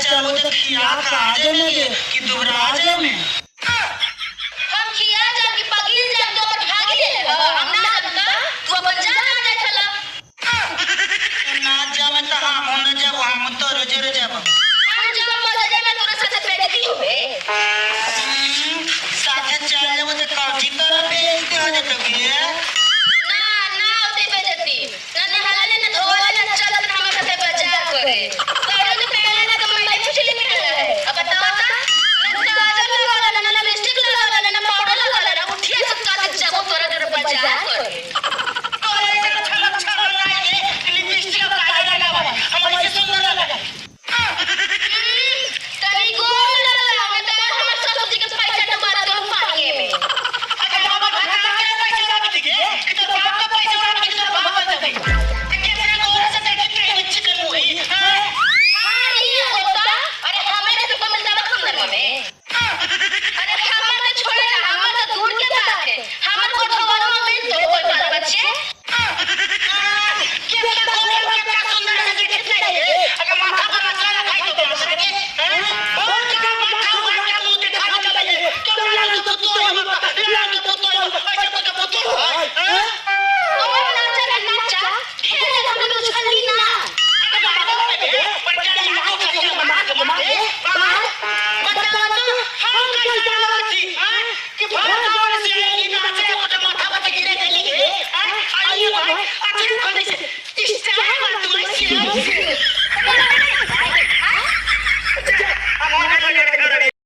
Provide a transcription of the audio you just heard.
चलो तो खिया खा दे मेरे कि दुबरा जाए मैं हम खिया जा कि पगिल जा तो पर भागी ले हम ना जानता तू अपन जा ना जाए चला ना जा मैं तो हम न जब हम तो रोजे रोजे जब हम जब मजा जाए मैं तोरे साथ बैठती हूं बे साथ चल ले मुझे काजी तरह बेइज्जती हो जाती है ना ना उते बेइज्जती ना नहाला ना धोला ना चलत हम साथे बाजार करे तोरे तो पहले ना तो मैं पूछली में है अब बताओ ना काजल लगा ना ना लिपस्टिक लगा ना ना पाउडर लगा ना उठिए सब काट जाओ तोरे तेरे बाजार करे तोरे इधर छलक छलक ना ये लिपस्टिक का काजल लगा हमारे से सुंदर लगा तनी गोल लगा मैं तो हमर सरस्वती के पैसा डुबा दो पानी में अगर बाबा भगा के पैसे लगा दिए कि तो बाप का पैसा उड़ा के तो बाप बच गई कितने गोरे से देख के बच्चे के मुंह ही हां ये होता अरे हमें तो मिलता है खंडर में अरे हमार तो छोड़े ना हमार तो दूर के बात है हमार को भगवान में तो कोई बाल बच्चे कितने गोरे में क्या सुंदर से दिखते हैं अगर माथा पर मसाला खाई तो क्या सके हैं बहुत का माथा हुआ क्या मुंह दिखा चला ये क्यों लाल तो तो ऐसे तो पुतुल हैं और नाचा खेले हम लोग छली ना This time,